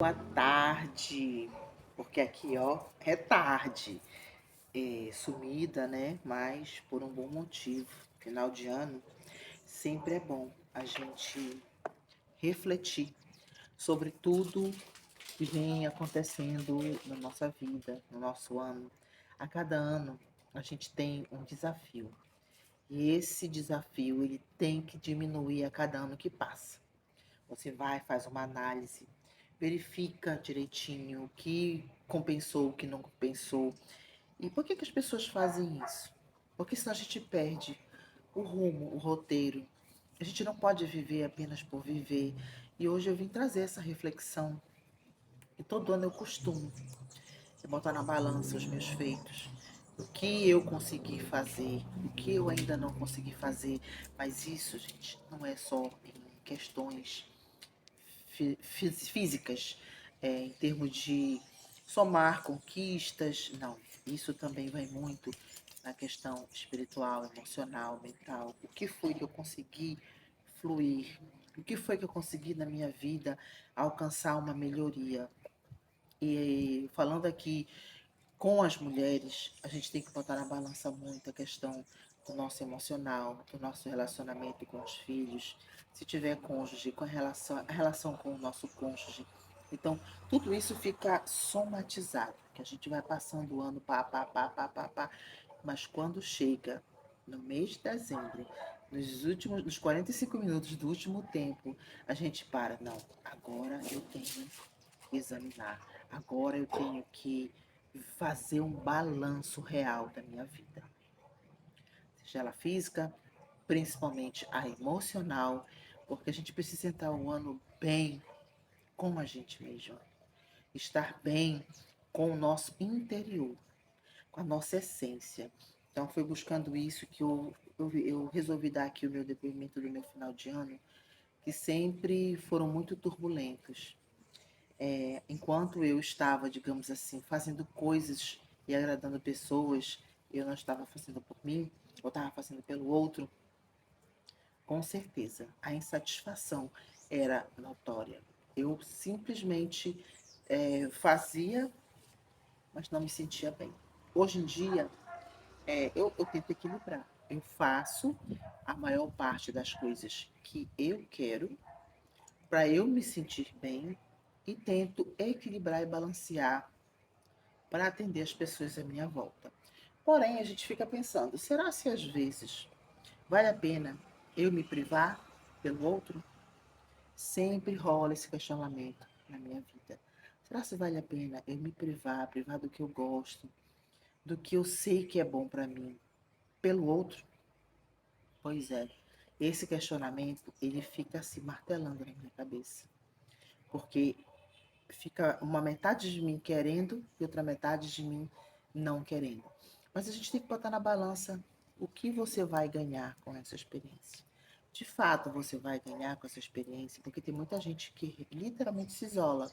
Boa tarde, porque aqui, ó, é tarde. Sumida, né? Mas por um bom motivo. Final de ano sempre é bom a gente refletir sobre tudo que vem acontecendo na nossa vida, no nosso ano. A cada ano a gente tem um desafio. E esse desafio ele tem que diminuir a cada ano que passa. Você vai, faz uma análise, verifica direitinho o que compensou, o que não compensou. E por que que as pessoas fazem isso? Porque senão a gente perde o rumo, o roteiro. A gente não pode viver apenas por viver. E hoje eu vim trazer essa reflexão. E todo ano eu costumo botar na balança os meus feitos. O que eu consegui fazer, o que eu ainda não consegui fazer. Mas isso, gente, não é só em questões físicas, em termos de somar conquistas, não. Isso também vai muito na questão espiritual, emocional, mental. O que foi que eu consegui fluir? O que foi que eu consegui na minha vida alcançar uma melhoria? E falando aqui com as mulheres, a gente tem que botar na balança muito a questão do nosso emocional, do nosso relacionamento com os filhos, se tiver cônjuge, com a relação com o nosso cônjuge. Então, tudo isso fica somatizado, que a gente vai passando o ano, pá, mas quando chega no mês de dezembro, nos 45 minutos do último tempo, a gente para, não, agora eu tenho que examinar, agora eu tenho que fazer um balanço real da minha vida, seja ela física, principalmente a emocional, porque a gente precisa entrar o ano bem com a gente mesmo, estar bem com o nosso interior, com a nossa essência. Então foi buscando isso que eu resolvi dar aqui o meu depoimento do meu final de ano, que sempre foram muito turbulentos. Enquanto eu estava, digamos assim, fazendo coisas e agradando pessoas, eu não estava fazendo por mim, eu estava fazendo pelo outro, com certeza a insatisfação era notória. Eu simplesmente fazia, mas não me sentia bem. Hoje em dia, eu tento equilibrar. Eu faço a maior parte das coisas que eu quero para eu me sentir bem e tento equilibrar e balancear para atender as pessoas à minha volta. Porém, a gente fica pensando, será se às vezes vale a pena eu me privar pelo outro? Sempre rola esse questionamento na minha vida. Será se vale a pena eu me privar do que eu gosto, do que eu sei que é bom para mim, pelo outro? Pois é, esse questionamento, ele fica se martelando na minha cabeça. Porque fica uma metade de mim querendo e outra metade de mim não querendo. Mas a gente tem que botar na balança o que você vai ganhar com essa experiência. De fato, você vai ganhar com essa experiência, porque tem muita gente que literalmente se isola.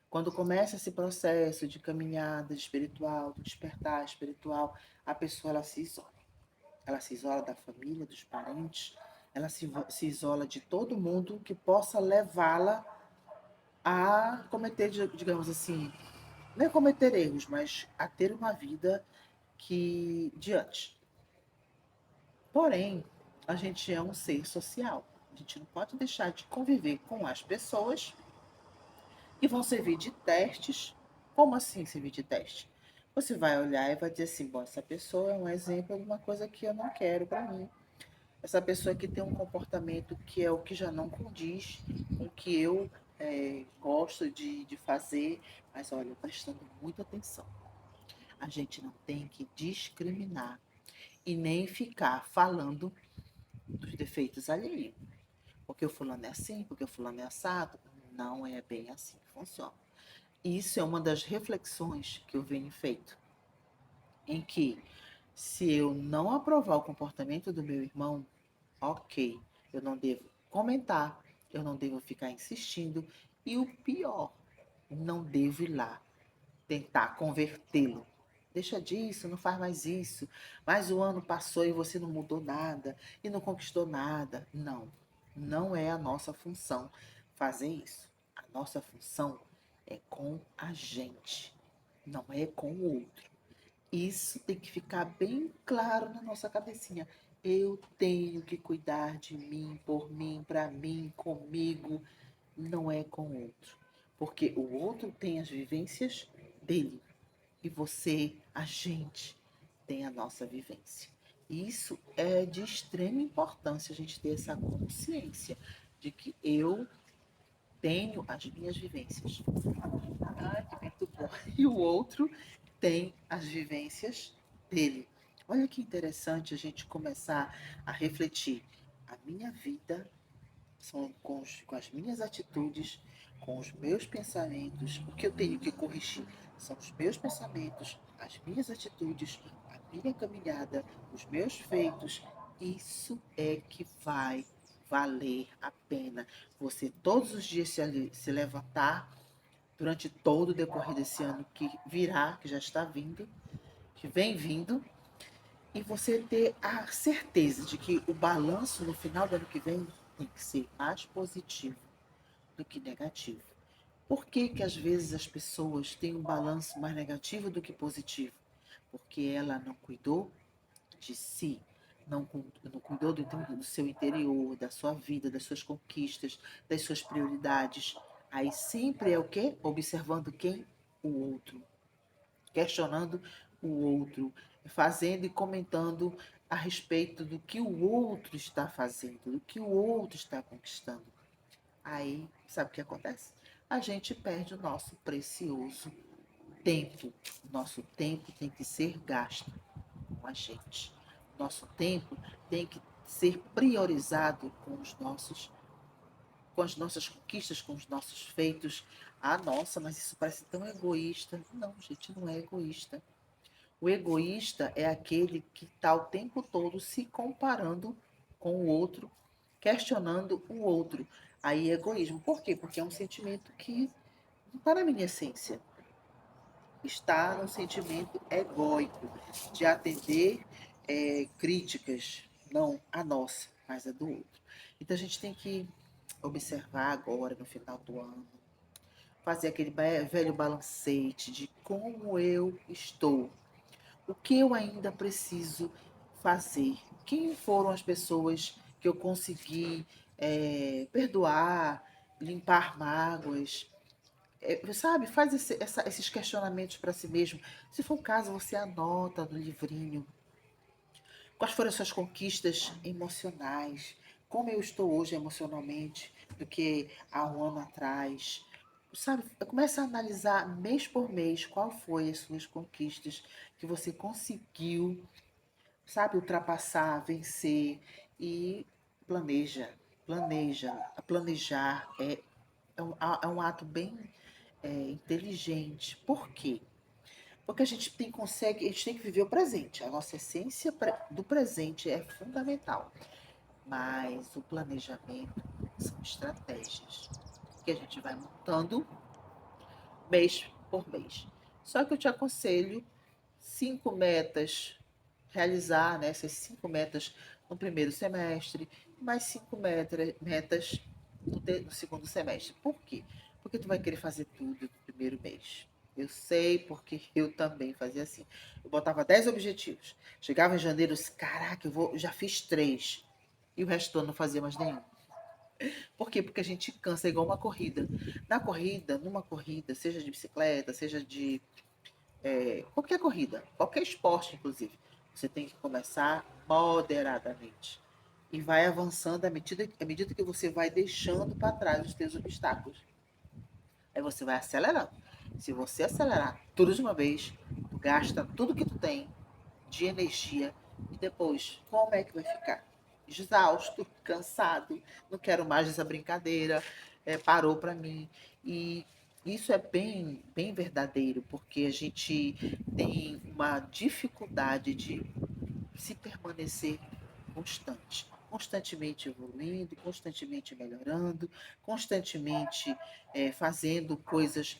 Quando começa esse processo de caminhada espiritual, do despertar espiritual, a pessoa ela se isola. Ela se isola da família, dos parentes, ela se isola de todo mundo que possa levá-la a cometer, digamos assim, não é cometer erros, mas a ter uma vida que diante. Porém, a gente é um ser social. A gente não pode deixar de conviver com as pessoas que vão servir de testes. Como assim servir de teste? Você vai olhar e vai dizer assim, bom, essa pessoa é um exemplo de uma coisa que eu não quero para mim. Essa pessoa que tem um comportamento que é o que já não condiz com o que eu gosto de fazer, mas olha, prestando muita atenção. A gente não tem que discriminar e nem ficar falando dos defeitos alheios. Porque o fulano é assim, porque o fulano é assado. Não é bem assim que funciona. Isso é uma das reflexões que eu venho feito, em que se eu não aprovar o comportamento do meu irmão, ok, eu não devo comentar, eu não devo ficar insistindo e o pior, não devo ir lá tentar convertê-lo. Deixa disso, não faz mais isso. Mas o ano passou e você não mudou nada e não conquistou nada. Não, não é a nossa função fazer isso. A nossa função é com a gente, não é com o outro. Isso tem que ficar bem claro na nossa cabecinha. Eu tenho que cuidar de mim, por mim, para mim, comigo, não é com o outro. Porque o outro tem as vivências dele e você, a gente, tem a nossa vivência. Isso é de extrema importância a gente ter essa consciência de que eu tenho as minhas vivências. Ai, que muito bom. E o outro tem as vivências dele. Olha que interessante a gente começar a refletir. A minha vida são com as minhas atitudes, com os meus pensamentos. O que eu tenho que corrigir são os meus pensamentos, as minhas atitudes, a minha caminhada, os meus feitos. Isso é que vai valer a pena. Você todos os dias se levantar durante todo o decorrer desse ano que virá, que já está vindo, que vem vindo, e você ter a certeza de que o balanço no final do ano que vem tem que ser mais positivo do que negativo. Por que que às vezes as pessoas têm um balanço mais negativo do que positivo? Porque ela não cuidou de si, não cuidou do seu interior, da sua vida, das suas conquistas, das suas prioridades. Aí sempre é o quê? Observando quem? O outro. Questionando o outro, fazendo e comentando a respeito do que o outro está fazendo, do que o outro está conquistando. Aí, sabe o que acontece? A gente perde o nosso precioso tempo. O nosso tempo tem que ser gasto com a gente. Nosso tempo tem que ser priorizado com as nossas conquistas, com os nossos feitos. Ah, nossa, mas isso parece tão egoísta. Não, gente, não é egoísta. O egoísta é aquele que está o tempo todo se comparando com o outro, questionando o outro. Aí é egoísmo. Por quê? Porque é um sentimento que não está na minha essência. Está no sentimento egóico de atender críticas, não a nossa, mas a do outro. Então a gente tem que observar agora, no final do ano, fazer aquele velho balancete de como eu estou, o que eu ainda preciso fazer, quem foram as pessoas que eu consegui perdoar, limpar mágoas, sabe? Faz esses questionamentos para si mesmo. Se for o caso, você anota no livrinho. Quais foram as suas conquistas emocionais? Como eu estou hoje emocionalmente do que há um ano atrás? Sabe, começa a analisar mês por mês qual foi as suas conquistas que você conseguiu, sabe, ultrapassar, vencer e planeja, planeja. Planejar é um ato bem inteligente. Por quê? Porque a gente tem que viver o presente. A nossa essência do presente é fundamental. Mas o planejamento são estratégias que a gente vai montando mês por mês. Só que eu te aconselho 5 metas, realizar, né, essas 5 metas no primeiro semestre, mais 5 metas no segundo semestre. Por quê? Porque tu vai querer fazer tudo no primeiro mês. Eu sei, porque eu também fazia assim. Eu botava 10 objetivos. Chegava em janeiro, eu disse, caraca, já fiz 3. E o resto do ano não fazia mais nenhum. Por quê? Porque a gente cansa, é igual uma corrida. Numa corrida, seja de bicicleta, seja de qualquer corrida, qualquer esporte, inclusive, você tem que começar moderadamente. E vai avançando à medida que você vai deixando para trás os teus obstáculos. Aí você vai acelerando. Se você acelerar tudo de uma vez, tu gasta tudo que tu tem de energia e depois, como é que vai ficar? Exausto, cansado, não quero mais essa brincadeira, parou para mim. E isso é bem, bem verdadeiro, porque a gente tem uma dificuldade de se permanecer constante, constantemente evoluindo, constantemente melhorando, constantemente fazendo coisas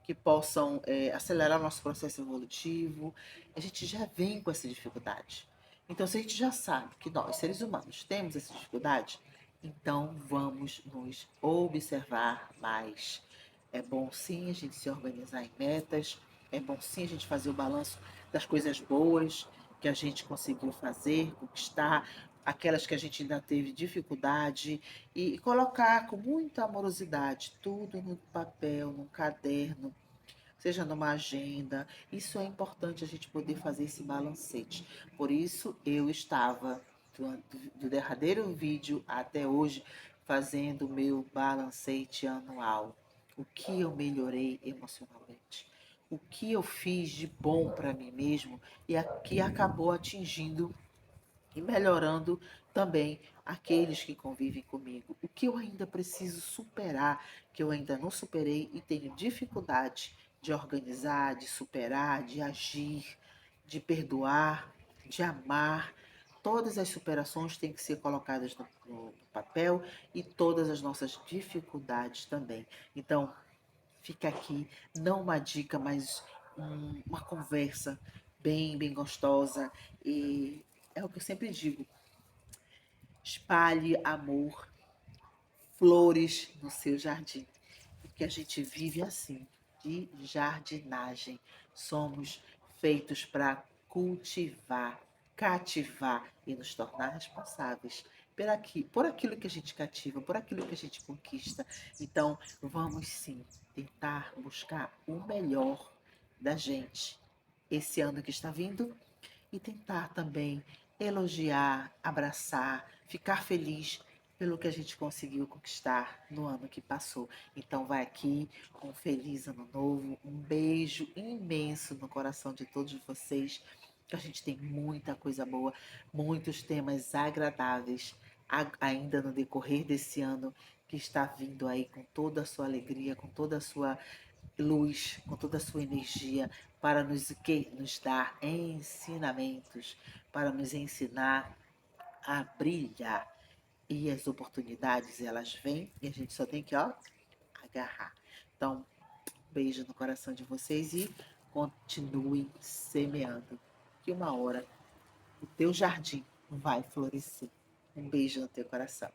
que possam acelerar o nosso processo evolutivo. A gente já vem com essa dificuldade. Então, se a gente já sabe que nós, seres humanos, temos essa dificuldade, então vamos nos observar mais. É bom sim a gente se organizar em metas, é bom sim a gente fazer o balanço das coisas boas que a gente conseguiu fazer, conquistar, aquelas que a gente ainda teve dificuldade, e colocar com muita amorosidade tudo no papel, num caderno, seja numa agenda. Isso é importante a gente poder fazer esse balancete. Por isso eu estava do derradeiro vídeo até hoje fazendo o meu balancete anual. O que eu melhorei emocionalmente? O que eu fiz de bom para mim mesmo e que acabou atingindo e melhorando também aqueles que convivem comigo. O que eu ainda preciso superar, que eu ainda não superei e tenho dificuldade de organizar, de superar, de agir, de perdoar, de amar. Todas as superações têm que ser colocadas no papel e todas as nossas dificuldades também. Então, fica aqui, não uma dica, mas uma conversa bem gostosa. E é o que eu sempre digo: espalhe amor, flores no seu jardim. Porque a gente vive assim, de jardinagem. Somos feitos para cultivar, cativar e nos tornar responsáveis por aquilo que a gente cativa, por aquilo que a gente conquista. Então, vamos sim tentar buscar o melhor da gente esse ano que está vindo e tentar também elogiar, abraçar, ficar feliz pelo que a gente conseguiu conquistar no ano que passou. Então vai aqui um feliz ano novo, um beijo imenso no coração de todos vocês, que a gente tem muita coisa boa, muitos temas agradáveis ainda no decorrer desse ano que está vindo aí com toda a sua alegria, com toda a sua luz, com toda a sua energia, para nos dar ensinamentos, para nos ensinar a brilhar. E as oportunidades, elas vêm e a gente só tem que, ó, agarrar. Então, beijo no coração de vocês e continue semeando, que uma hora o teu jardim vai florescer. Um beijo no teu coração.